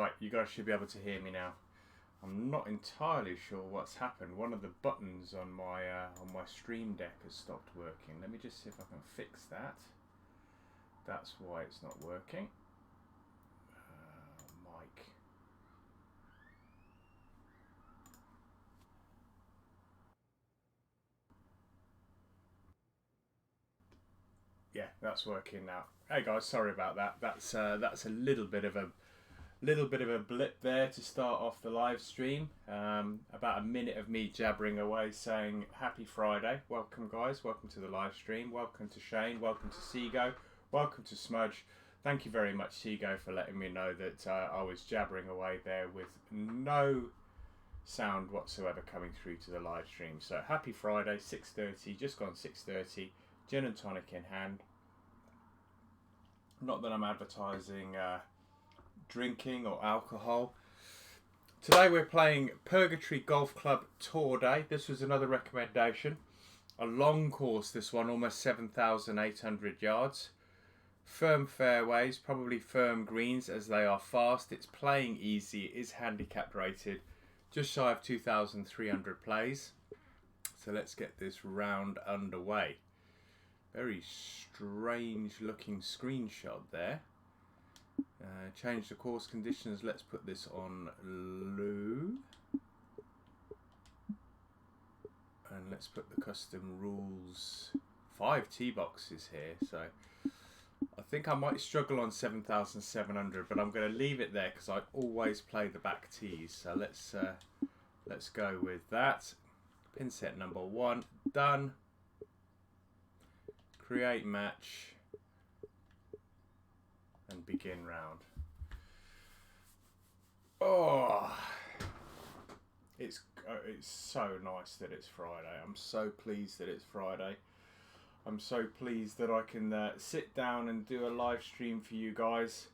Right, you guys should be able to hear me now. I'm not entirely sure what's happened. One of the buttons on my stream deck has stopped working. Let me just see if I can fix that. That's why it's not working. Mic. Yeah, that's working now. Hey guys, sorry about that. That's a little bit of a blip there to start off the live stream. About a minute of me jabbering away saying happy Friday. Welcome guys, welcome to the live stream. Welcome to Shane, welcome to Seago, welcome to Smudge. Thank you very much Seago for letting me know that I was jabbering away there with no sound whatsoever coming through to the live stream. So happy Friday, 6:30, just gone 6:30, gin and tonic in hand. Not that I'm advertising drinking or alcohol. Today we're playing Purgatory Golf Club Tour Day. This was another recommendation. A long course, this one, almost 7,800 yards. Firm fairways, probably firm greens as they are fast. It's playing easy, it is handicap rated. Just shy of 2,300 plays. So let's get this round underway. Very strange looking screenshot there. Change the course conditions. Let's put this on low. And let's put the custom rules. 5 tee boxes here. So I think I might struggle on 7,700, but I'm going to leave it there because I always play the back tees. So let's go with that. Pin set number 1 done. Create match and begin round. Oh, it's so nice that it's Friday. I'm so pleased that it's Friday. I'm so pleased that I can sit down and do a live stream for you guys.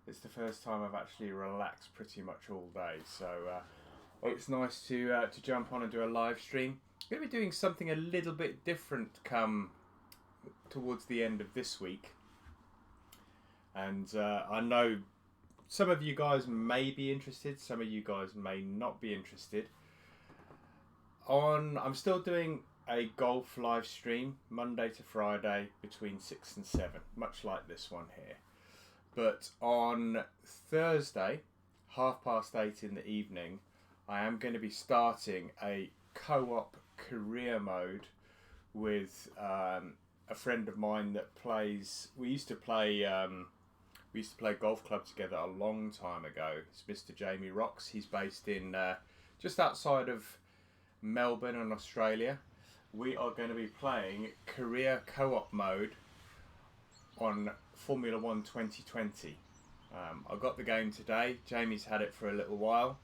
It's the first time I've actually relaxed pretty much all day, so it's nice to jump on and do a live stream. I'm going to be doing something a little bit different come towards the end of this week, and I know some of you guys may be interested, some of you guys may not be interested. I'm still doing a golf live stream Monday to Friday between 6 and 7, much like this one here, but on Thursday 8:30 in the evening I am going to be starting a co-op career mode with a friend of mine that plays. We used to play golf club together a long time ago. It's Mr. Jamie Rocks. He's based in just outside of Melbourne in Australia. We are going to be playing career co-op mode on Formula 1 2020. I got the game today. Jamie's had it for a little while.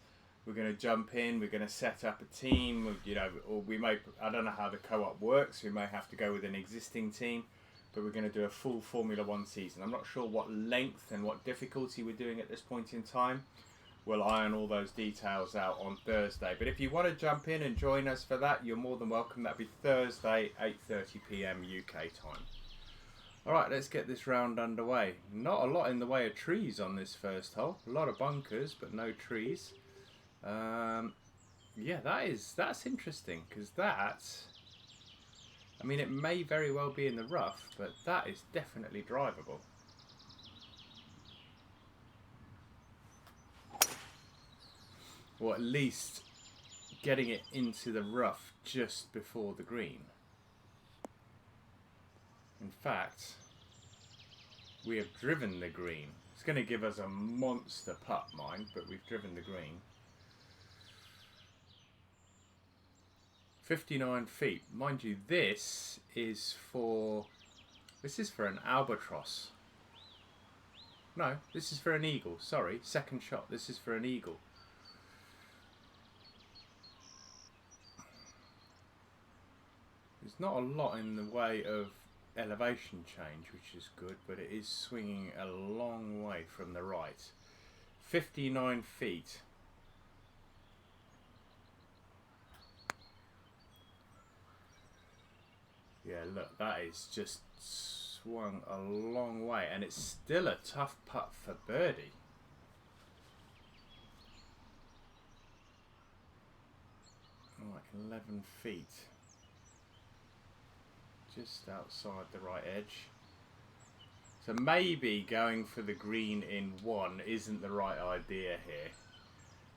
We're going to jump in, we're going to set up a team, you know, or we may, I don't know how the co-op works, we may have to go with an existing team, but we're going to do a full Formula 1 season. I'm not sure what length and what difficulty we're doing at this point in time. We'll iron all those details out on Thursday. But if you want to jump in and join us for that, you're more than welcome. That'll be Thursday, 8:30 PM UK time. Alright, let's get this round underway. Not a lot in the way of trees on this first hole. A lot of bunkers, but no trees. Yeah, that's interesting, because I mean, it may very well be in the rough, but that is definitely drivable. Or at least getting it into the rough just before the green. In fact, we have driven the green. It's going to give us a monster putt, mind, but we've driven the green. 59 feet. Mind you, this is for an albatross. No, this is for an eagle. Sorry, second shot. This is for an eagle. There's not a lot in the way of elevation change, which is good, but it is swinging a long way from the right. 59 feet. Yeah, look, that is just swung a long way, and it's still a tough putt for birdie. like 11 feet. Just outside the right edge. So maybe going for the green in 1 isn't the right idea here,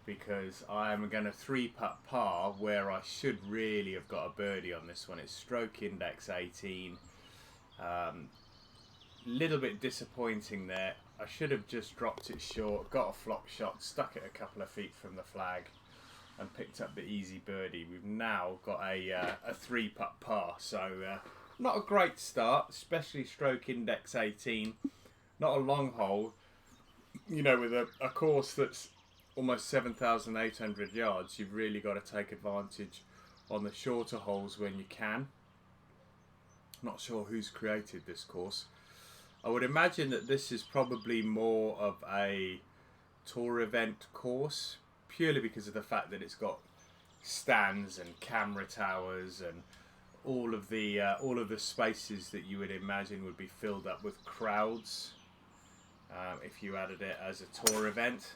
because I am going to 3-putt par where I should really have got a birdie on this one. It's stroke index 18. Little bit disappointing there. I should have just dropped it short, got a flop shot, stuck it a couple of feet from the flag and picked up the easy birdie. We've now got a 3-putt par, so not a great start, especially stroke index 18. Not a long hole, you know, with a course that's almost 7,800 yards. You've really got to take advantage on the shorter holes when you can. Not sure who's created this course. I would imagine that this is probably more of a tour event course, purely because of the fact that it's got stands and camera towers and all of the spaces that you would imagine would be filled up with crowds if you added it as a tour event.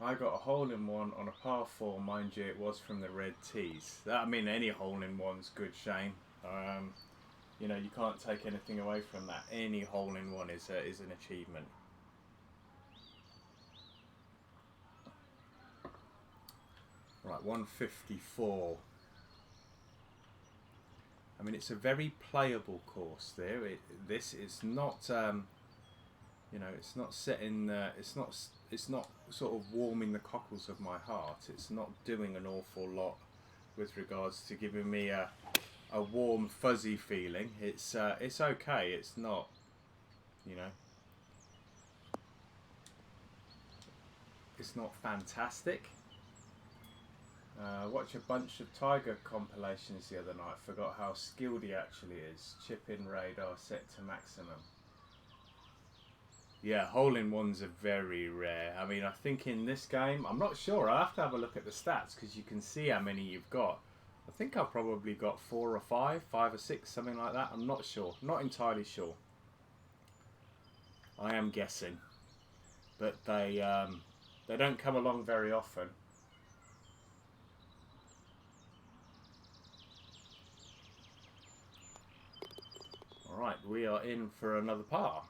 I got a hole-in-one on a par 4, mind you, it was from the red tees. I mean, any hole-in-one's good, Shane. You know, you can't take anything away from that. Any hole-in-one is an achievement. Right, 154. I mean, it's a very playable course there. This is not, you know, it's not setting. It's not sort of warming the cockles of my heart. It's not doing an awful lot with regards to giving me a warm, fuzzy feeling. It's okay. It's not, you know, it's not fantastic. Watch a bunch of Tiger compilations the other night. Forgot how skilled he actually is. Chip-in radar set to maximum. Yeah, hole-in-ones are very rare. I mean, I think in this game, I'm not sure. I'll have to have a look at the stats because you can see how many you've got. I think I've probably got 4 or 5 or 6, something like that. I'm not sure. Not entirely sure. I am guessing. But they don't come along very often. Alright, we are in for another par.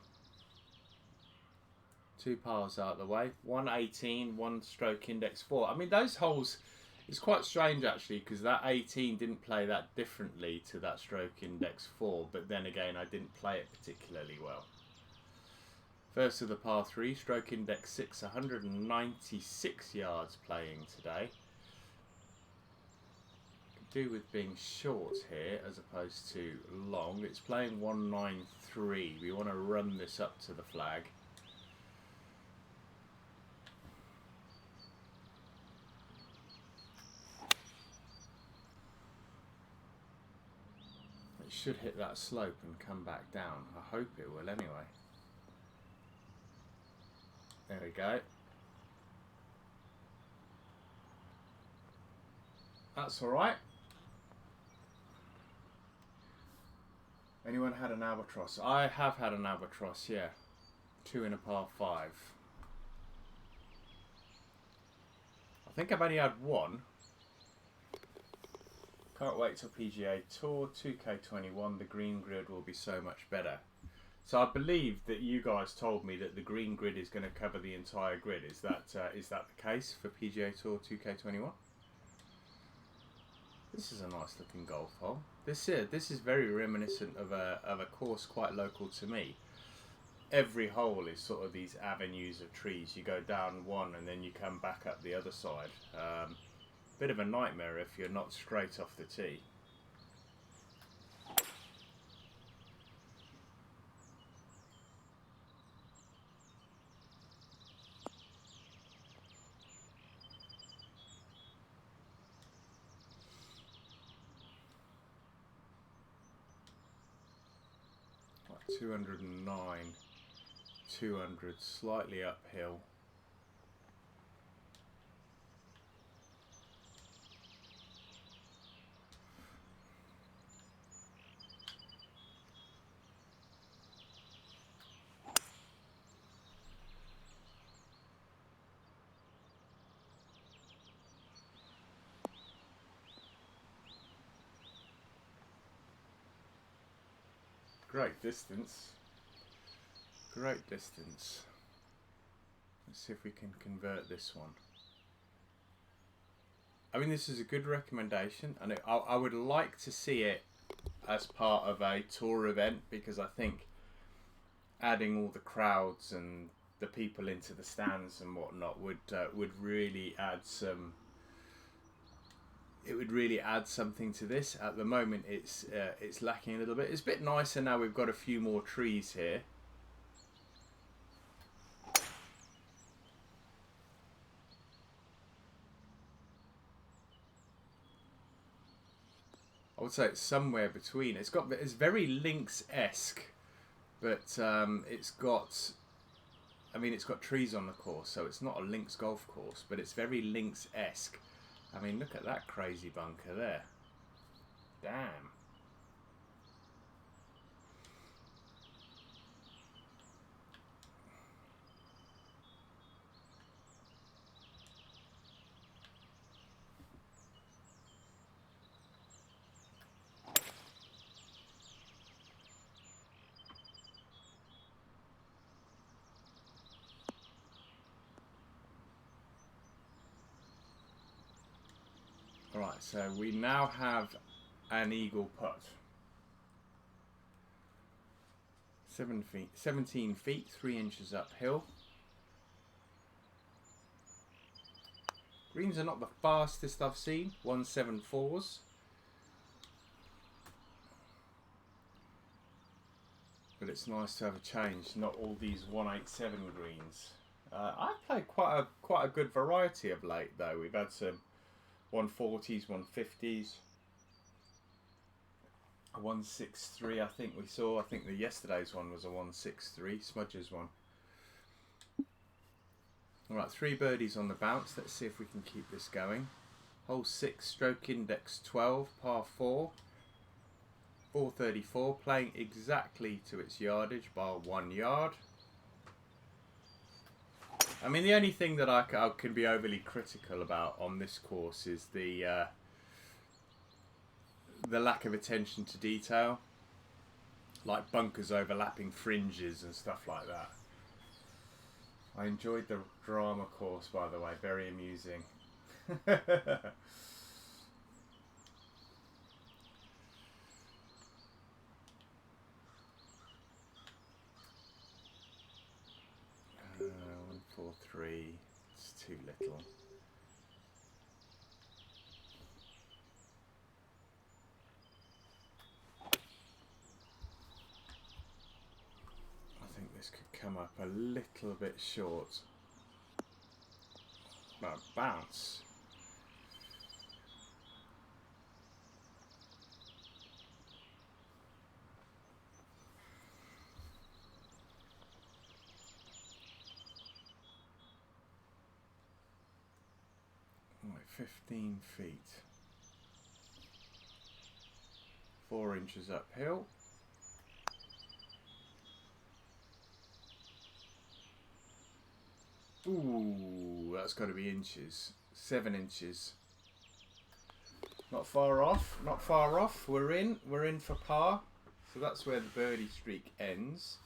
2 pars out of the way. 118, 1 stroke index 4. I mean, those holes, it's quite strange actually, because that 18 didn't play that differently to that stroke index 4, but then again, I didn't play it particularly well. First of the par 3, stroke index 6, 196 yards playing today. Do with being short here as opposed to long. It's playing 193. We want to run this up to the flag. It should hit that slope and come back down. I hope it will anyway. There we go. That's alright. Anyone had an albatross? I have had an albatross, yeah. 2 in a par 5. I think I've only had 1. Can't wait till PGA Tour 2K21. The green grid will be so much better. So I believe that you guys told me that the green grid is going to cover the entire grid. Is that the case for PGA Tour 2K21? This is a nice looking golf hole. This is very reminiscent of a course quite local to me. Every hole is sort of these avenues of trees. You go down one and then you come back up the other side. Bit of a nightmare if you're not straight off the tee. Like 209, 200, slightly uphill. great distance. Great distance. Let's see if we can convert this one. I mean, this is a good recommendation, and I would like to see it as part of a tour event, because I think adding all the crowds and the people into the stands and whatnot would really add some. It would really add something to this. At the moment, it's lacking a little bit. It's a bit nicer now. We've got a few more trees here. I would say it's somewhere between. It's very Links-esque, but it's got. I mean, it's got trees on the course, so it's not a Links golf course, but it's very Links-esque. I mean, look at that crazy bunker there. Damn. Right, so we now have an eagle putt. 17 feet, 3 inches uphill. Greens are not the fastest I've seen, 174s. But it's nice to have a change, not all these 187 greens. I've played quite a good variety of late though. We've had some 140s, 150s, a 163 I think we saw. I think yesterday's one was a 163, Smudge's one. Alright, 3 birdies on the bounce. Let's see if we can keep this going. Hole 6, stroke index 12, par 4. 434, playing exactly to its yardage, bar 1 yard. I mean, the only thing that I can be overly critical about on this course is the lack of attention to detail, like bunkers overlapping fringes and stuff like that. I enjoyed the drama course, by the way, very amusing. 143, it's too little. I think this could come up a little bit short. But bounce. Right, 15 feet. 4 inches uphill. Ooh, that's got to be inches. 7 inches. Not far off. Not far off. We're in for par. So that's where the birdie streak ends.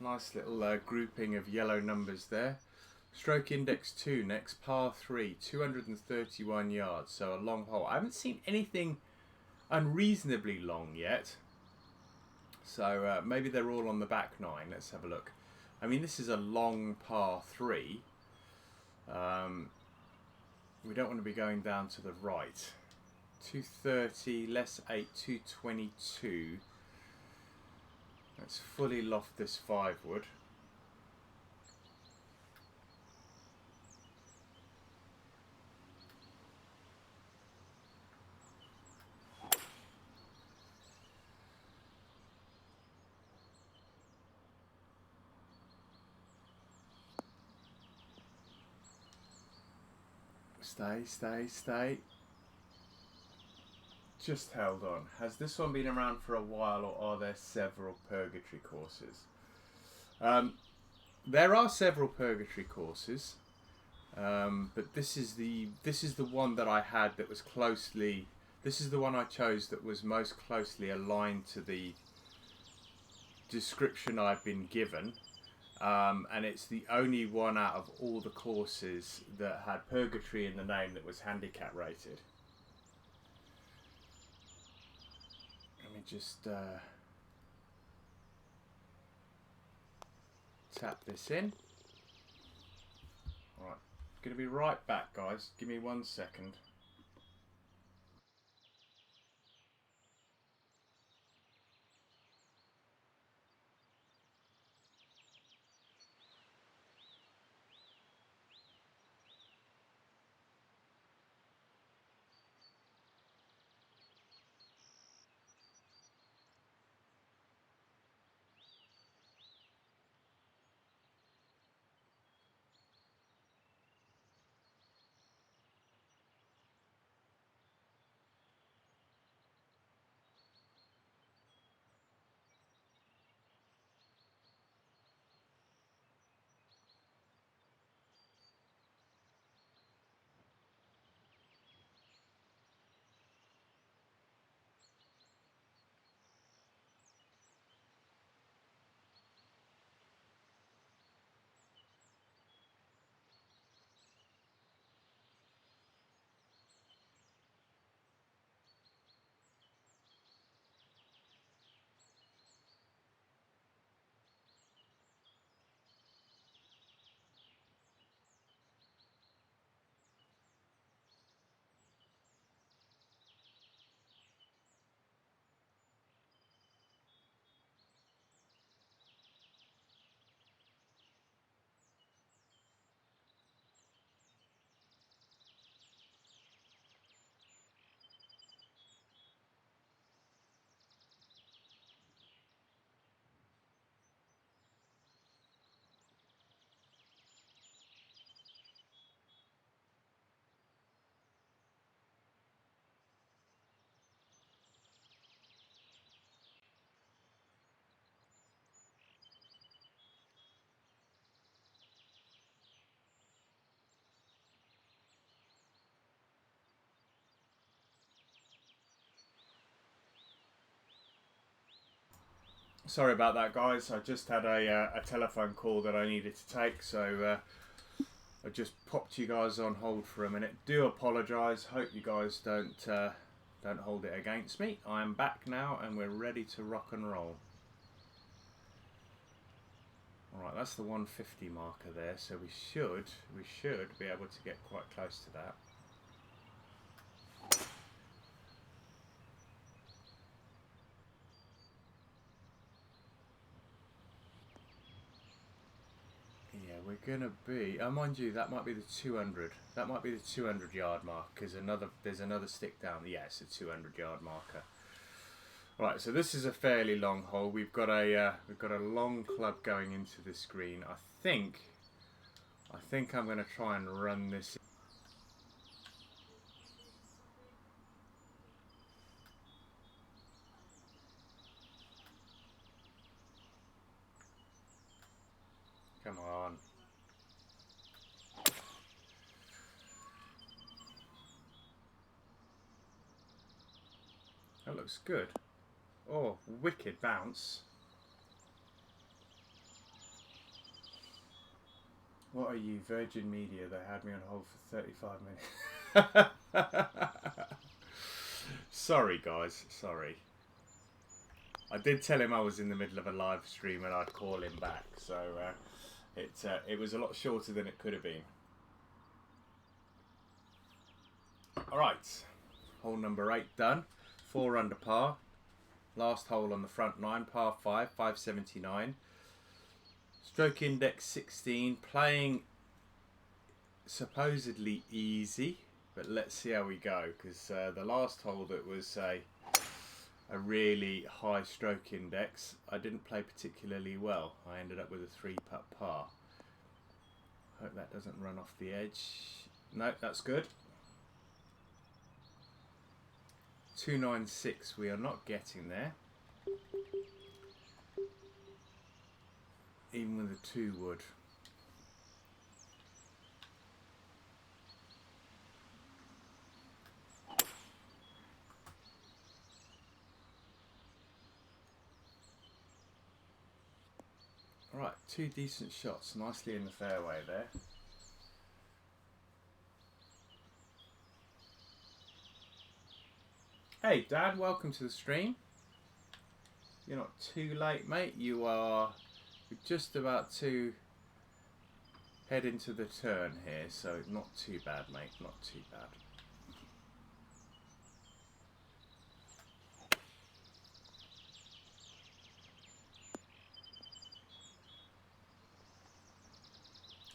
Nice little grouping of yellow numbers there. Stroke index 2 next, par 3, 231 yards. So a long hole. I haven't seen anything unreasonably long yet. So maybe they're all on the back 9. Let's have a look. I mean, this is a long par 3. We don't want to be going down to the right. 230, less 8, 222. Let's fully loft this 5 wood. Stay. Just held on. Has this one been around for a while, or are there several Purgatory courses? There are several Purgatory courses, but this is the one that I had that was closely. This is the one I chose that was most closely aligned to the description I've been given. And it's the only one out of all the courses that had Purgatory in the name that was handicap rated. Let me just tap this in. Alright, gonna be right back, guys. Give me 1 second. Sorry about that, guys. I just had a telephone call that I needed to take, so I just popped you guys on hold for a minute. Do apologise. Hope you guys don't hold it against me. I am back now, and we're ready to rock and roll. All right, that's the 150 marker there, so we should be able to get quite close to that. Yeah, we're gonna be. Oh, mind you, that might be the 200. That might be the 200-yard mark because there's another stick down. Yeah, it's a 200-yard marker. Right, so this is a fairly long hole. We've got a long club going into this green. I think I'm gonna try and run this. Come on. That looks good. Oh, wicked bounce. What are you, Virgin Media? They had me on hold for 35 minutes. Sorry, guys. Sorry. I did tell him I was in the middle of a live stream and I'd call him back. So it was a lot shorter than it could have been. All right. Hole number 8 done. 4 under par. Last hole on the front 9, par 5, 579. Stroke index 16. Playing supposedly easy, but let's see how we go. Because the last hole that was a really high stroke index, I didn't play particularly well. I ended up with a 3-putt par. Hope that doesn't run off the edge. No, that's good. 296, we are not getting there. Even with a 2 wood. Right, 2 decent shots, nicely in the fairway there. Hey Dad, welcome to the stream. You're not too late, mate. You're just about to head into the turn here, so not too bad, mate, not too bad.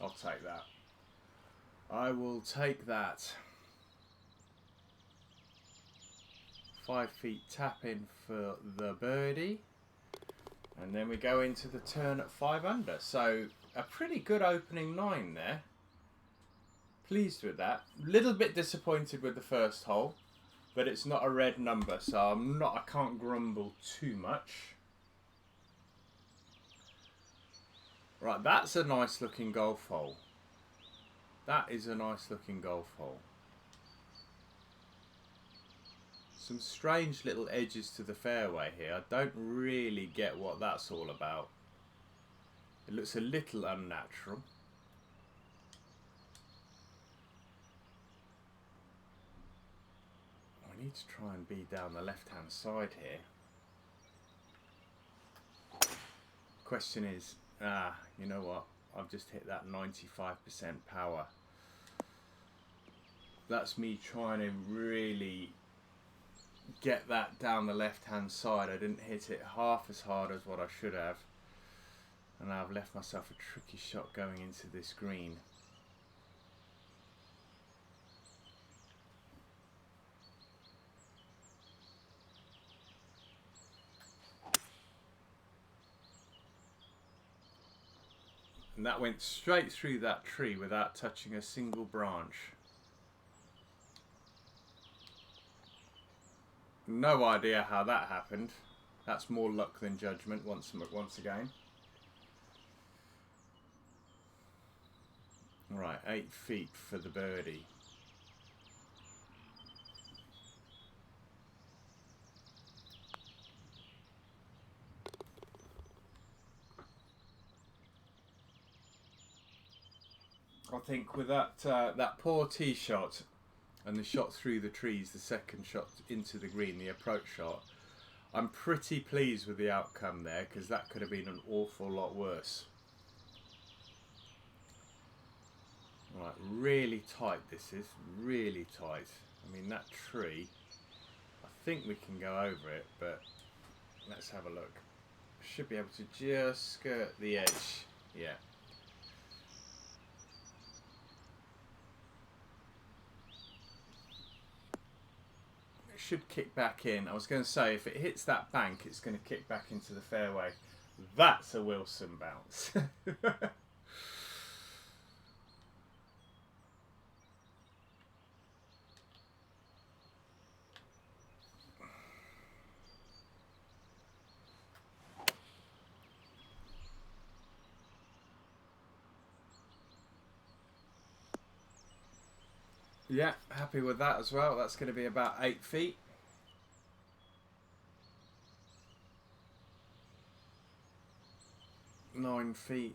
I'll take that. I will take that. 5 feet tap in for the birdie. And then we go into the turn at 5 under. So a pretty good opening 9 there. Pleased with that. Little bit disappointed with the first hole, but it's not a red number, so I can't grumble too much. Right, that's a nice looking golf hole. That is a nice looking golf hole. Some strange little edges to the fairway here. I don't really get what that's all about. It looks a little unnatural. I need to try and be down the left hand side here. Question is, you know what? I've just hit that 95% power. That's me trying to really get that down the left hand side. I didn't hit it half as hard as what I should have, and I've left myself a tricky shot going into this green. And that went straight through that tree without touching a single branch. No idea how that happened. That's more luck than judgment once again. Right, 8 feet for the birdie. I think with that poor tee shot and the shot through the trees, the second shot into the green, the approach shot, I'm pretty pleased with the outcome there, because that could have been an awful lot worse. Right, really tight this is, really tight. I mean, that tree, I think we can go over it, but let's have a look. Should be able to just skirt the edge, yeah. Should kick back in. I was going to say, if it hits that bank, it's going to kick back into the fairway. That's a Wilson bounce. Yeah, happy with that as well. That's going to be about 8 feet. Nine feet.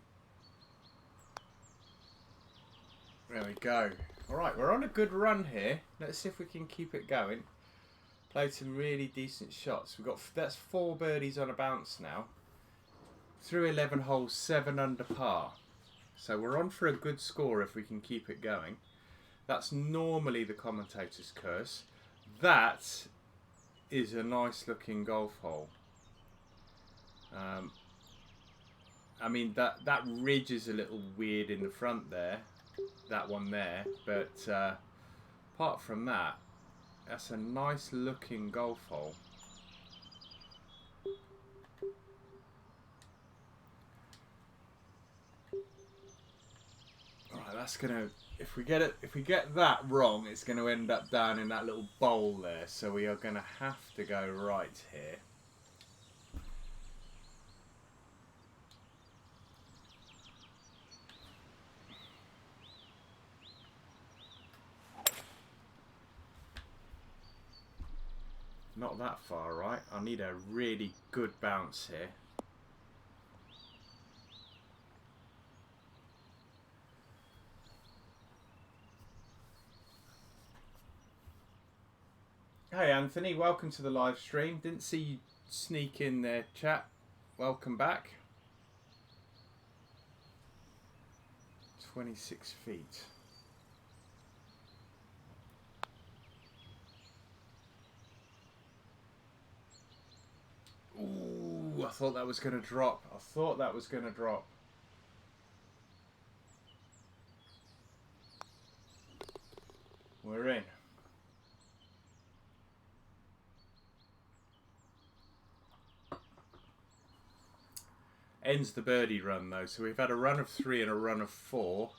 There we go. Alright, we're on a good run here. Let's see if we can keep it going. Played some really decent shots. That's 4 birdies on a bounce now. Through 11 holes, 7 under par. So we're on for a good score if we can keep it going. That's normally the commentator's curse. That is a nice looking golf hole. I mean, that ridge is a little weird in the front there. That one there. But apart from that, that's a nice looking golf hole. Alright, that's gonna, if we get that wrong, it's gonna end up down in that little bowl there, so we are gonna have to go right here. Not that far right. I need a really good bounce here. Hey Anthony, welcome to the live stream. Didn't see you sneak in there, chat. Welcome back. 26 feet. Ooh, I thought that was going to drop. We're in. Ends the birdie run though, so we've had a run of 3 and a run of 4.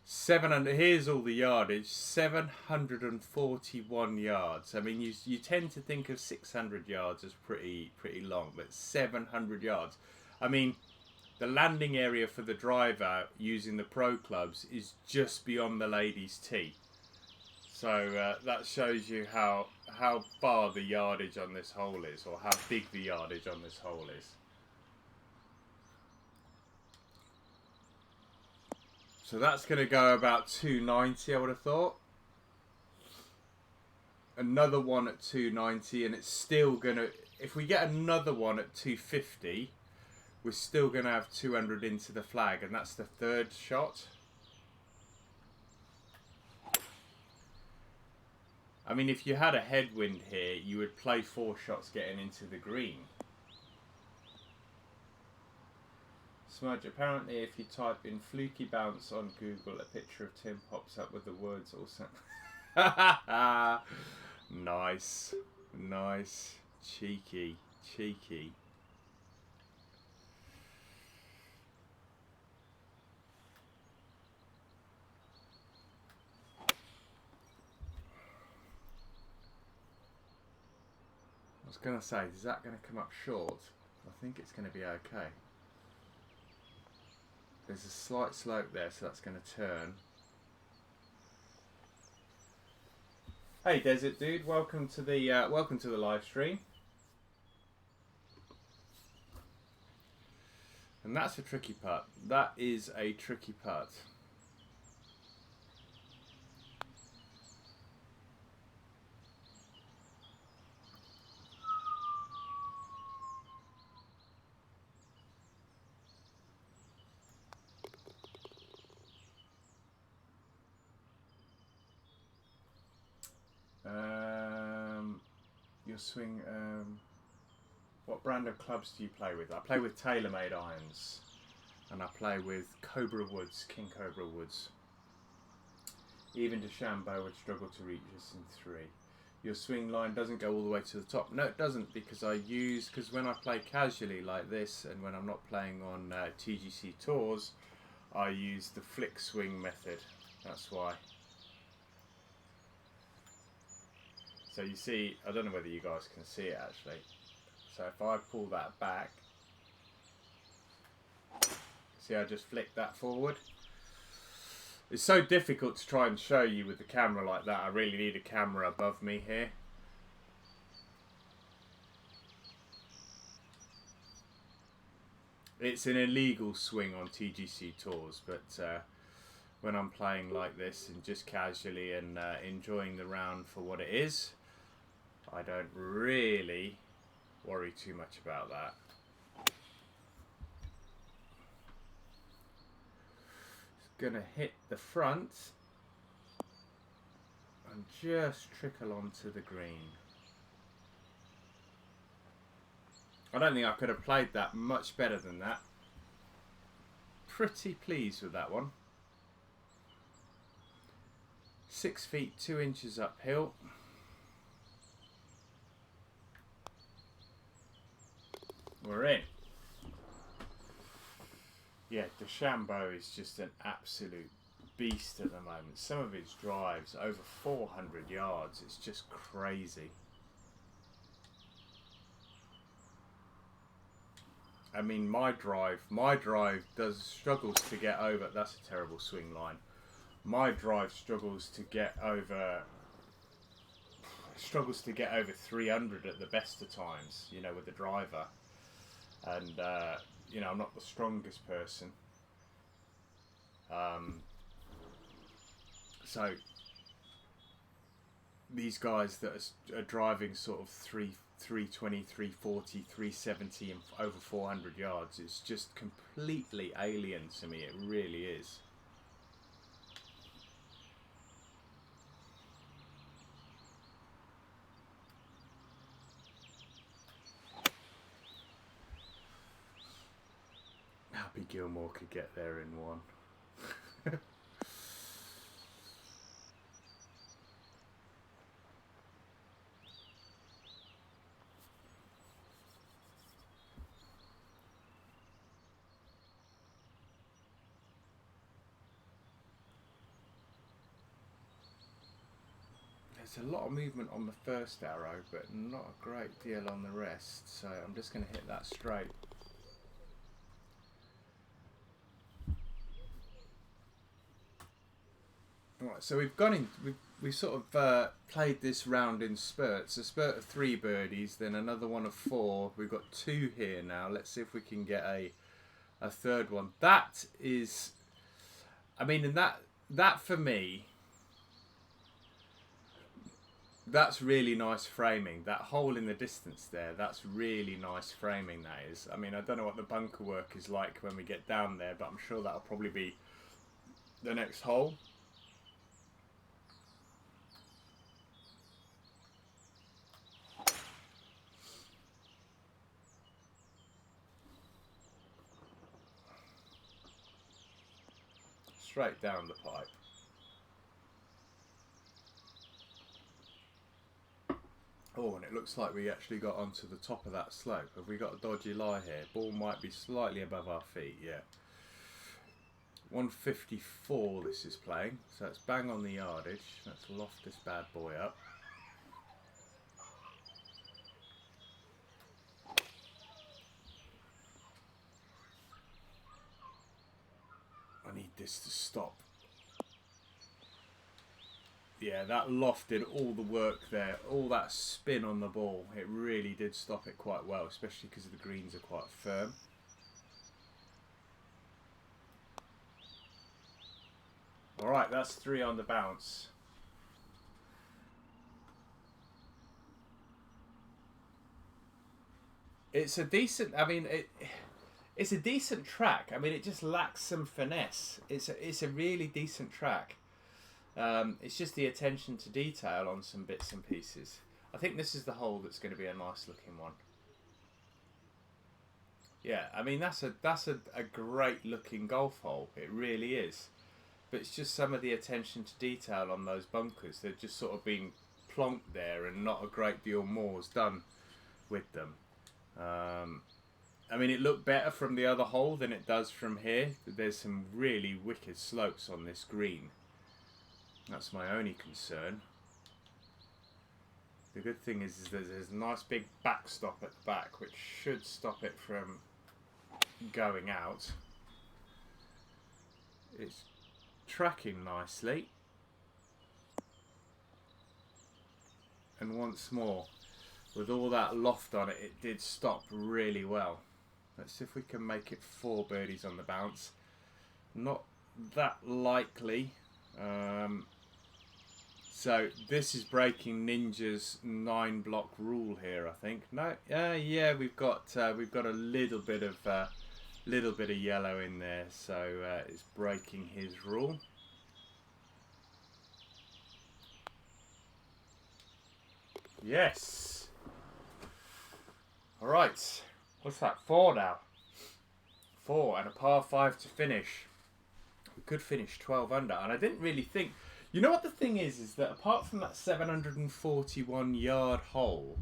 700. Here's all the yardage. 741 yards. I mean, you tend to think of 600 yards as pretty long, but 700 yards. I mean, the landing area for the driver using the pro clubs is just beyond the ladies' tee. So that shows you how far the yardage on this hole is, or how big the yardage on this hole is. So that's going to go about 290, I would have thought. Another one at 290, and it's still going to... If we get another one at 250, we're still going to have 200 into the flag, and that's the third shot. I mean, if you had a headwind here, you would play 4 shots getting into the green. Smudge, apparently if you type in fluky bounce on Google, a picture of Tim pops up with the words also. Nice. Nice. Cheeky. Cheeky. I was going to say, is that going to come up short? I think it's going to be okay. There's a slight slope there, so that's going to turn. Hey, Desert Dude, welcome to the live stream. And that's a tricky putt. That is a tricky putt. Your swing, what brand of clubs do you play with? I play with TaylorMade irons, and I play with Cobra Woods, King Cobra Woods. Even DeChambeau would struggle to reach this in 3. Your swing line doesn't go all the way to the top. No, it doesn't, because because when I play casually like this, and when I'm not playing on TGC tours, I use the flick swing method. That's why. So you see, I don't know whether you guys can see it actually. So if I pull that back, see I just flick that forward. It's so difficult to try and show you with the camera like that. I really need a camera above me here. It's an illegal swing on TGC tours, but when I'm playing like this and just casually and enjoying the round for what it is, I don't really worry too much about that. It's gonna hit the front and just trickle onto the green. I don't think I could have played that much better than that. Pretty pleased with that one. 6 feet 2 inches uphill. We're in. Yeah, DeChambeau is just an absolute beast at the moment. Some of his drives over 400 yards. It's just crazy. I mean, my drive struggles to get over. That's a terrible swing line. My drive struggles to get over 300 at the best of times, you know, with the driver. And you know, I'm not the strongest person, so these guys that are driving sort of 320, 340, 370 and over 400 yards. It's just completely alien to me. It really is. Happy Gilmore could get there in one. There's a lot of movement on the first arrow, but not a great deal on the rest, so I'm just going to hit that straight. Right, so we've gone in. We've sort of played this round in spurts. A spurt of 3 birdies, then another one of 4. We've got 2 here now. Let's see if we can get a third one. That is, I mean, and that for me, that's really nice framing. That hole in the distance there, that's really nice framing. That is. I mean, I don't know what the bunker work is like when we get down there, but I'm sure that'll probably be the next hole. Straight down the pipe. Oh, and it looks like we actually got onto the top of that slope. Have we got a dodgy lie here? Ball might be slightly above our feet, yeah. 154 this is playing, so it's bang on the yardage. Let's loft this bad boy up. I need this to stop. Yeah, that loft did all the work there. All that spin on the ball. It really did stop it quite well, especially because the greens are quite firm. Alright, that's 3 on the bounce. It's a decent, I mean, it's a decent track. I mean, it just lacks some finesse. It's a really decent track. It's just the attention to detail on some bits and pieces. I think this is the hole that's going to be a nice looking one. Yeah, I mean, that's a great looking golf hole. It really is. But it's just some of the attention to detail on those bunkers. They're just sort of being plonked there and not a great deal more is done with them. I mean, it looked better from the other hole than it does from here. There's some really wicked slopes on this green. That's my only concern. The good thing is that there's a nice big backstop at the back, which should stop it from going out. It's tracking nicely. And once more, with all that loft on it, it did stop really well. Let's see if we can make it 4 birdies on the bounce. Not that likely. So this is breaking Ninja's 9-block rule here, I think. No, yeah, we've got a little bit of yellow in there, so it's breaking his rule. Yes. All right. What's that? 4 now. 4 and a par 5 to finish. We could finish 12 under, and I didn't really think. You know what the thing is that apart from that 741 yard hole,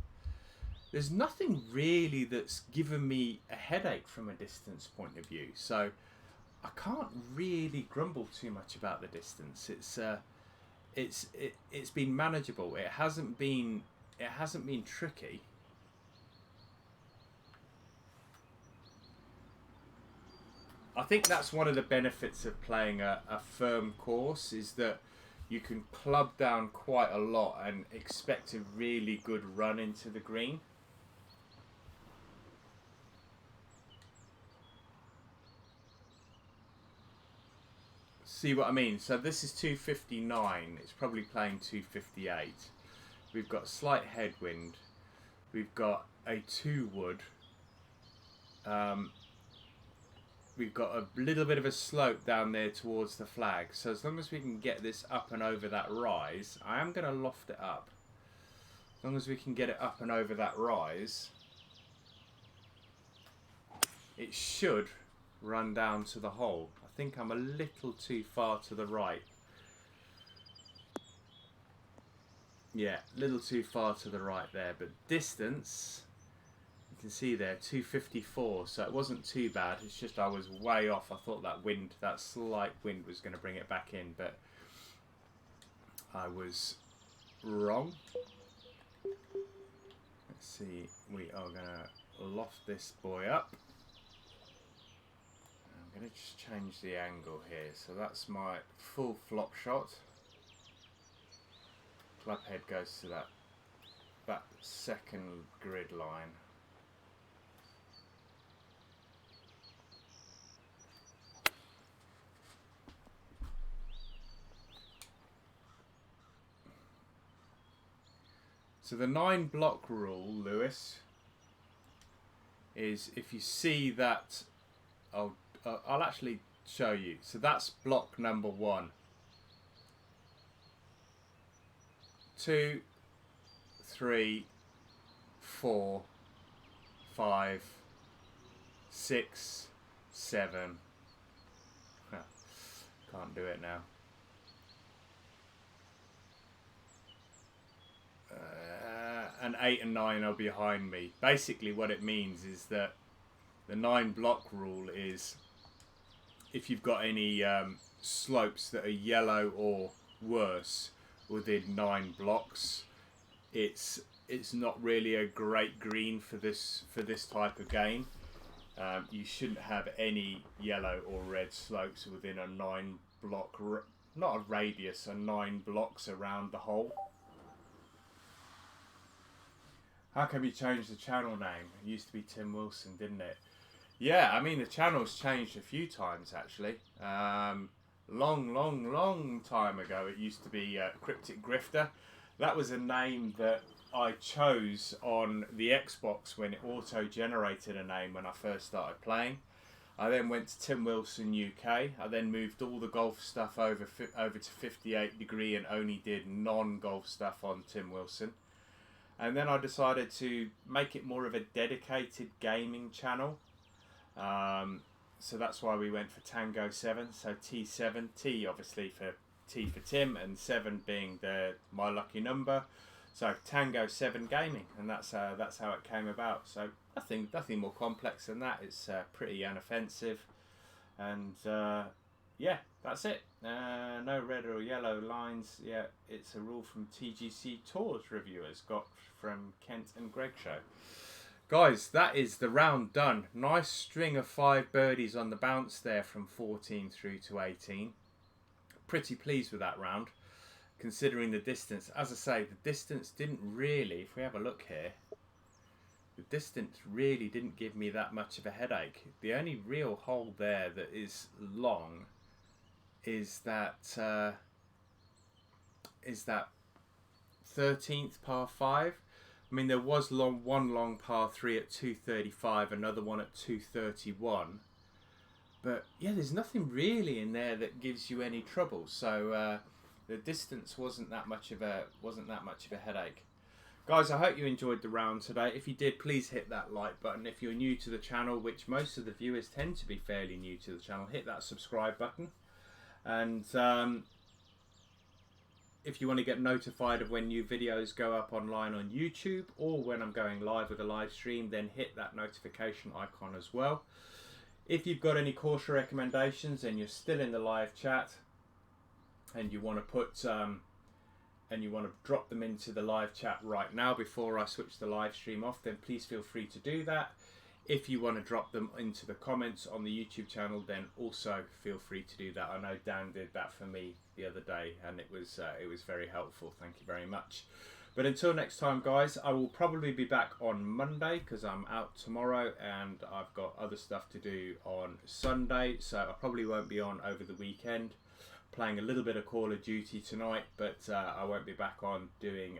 there's nothing really that's given me a headache from a distance point of view. So I can't really grumble too much about the distance. It's been manageable. It hasn't been tricky. I think that's one of the benefits of playing a firm course is that you can club down quite a lot and expect a really good run into the green. See what I mean? So this is 259. It's probably playing 258. we've got slight headwind, we've got a 2 wood, we've got a little bit of a slope down there towards the flag. So as long as we can get this up and over that rise, I am going to loft it up. As long as we can get it up and over that rise, it should run down to the hole. I think I'm a little too far to the right. Yeah, a little too far to the right there, but distance, you can see there, 254, so it wasn't too bad. It's just I was way off. I thought that slight wind was going to bring it back in, but I was wrong. Let's see, we are going to loft this boy up. I'm going to just change the angle here. So that's my full flop shot. Club head goes to that second grid line. So the 9 block rule, Lewis, is if you see that, I'll actually show you. So that's block number 1. 2, 3, 4, 5, 6, 7. Can't do it now. And 8 and 9 are behind me. Basically what it means is that the 9 block rule is if you've got any slopes that are yellow or worse within 9 blocks, it's not really a great green for this type of game. You shouldn't have any yellow or red slopes within a 9 block, not a radius, a 9 blocks around the hole. How come you changed the channel name? It used to be Tim Wilson, didn't it? Yeah, I mean the channel's changed a few times actually. Long time ago it used to be Cryptic Grifter. That was a name that I chose on the Xbox when it auto-generated a name when I first started playing. I then went to Tim Wilson UK. I then moved all the golf stuff over to 58 Degree and only did non-golf stuff on Tim Wilson. And then I decided to make it more of a dedicated gaming channel. So that's why we went for Tango 7. So T7, T obviously for T for Tim, and 7 being my lucky number. So Tango 7 Gaming, and that's how it came about. So nothing more complex than that. It's pretty inoffensive, and yeah, that's it. No red or yellow lines. Yeah, it's a rule from TGC Tours reviewers, got from Kent and Greg show. Guys, that is the round done. Nice string of 5 birdies on the bounce there from 14 through to 18. Pretty pleased with that round, considering the distance. As I say, the distance didn't really, if we have a look here, the distance really didn't give me that much of a headache. The only real hole there that is long is that 13th par 5. I mean, there was one long par 3 at 235, another one at 231. But yeah, there's nothing really in there that gives you any trouble. So the distance wasn't that much of a headache. Guys, I hope you enjoyed the round today. If you did, please hit that like button. If you're new to the channel, which most of the viewers tend to be fairly new to the channel, hit that subscribe button. And if you want to get notified of when new videos go up online on YouTube or when I'm going live with a live stream, then hit that notification icon as well. If you've got any course recommendations and you're still in the live chat and you want to put and you want to drop them into the live chat right now before I switch the live stream off, then please feel free to do that. If you want to drop them into the comments on the YouTube channel, then also feel free to do that. I know Dan did that for me the other day, and it was very helpful. Thank you very much. But until next time, guys, I will probably be back on Monday because I'm out tomorrow and I've got other stuff to do on Sunday, so I probably won't be on over the weekend. playing a little bit of Call of Duty tonight, but I won't be back on doing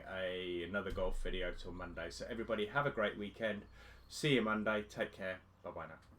another golf video till Monday. So everybody have a great weekend. See you Monday. Take care. Bye bye now.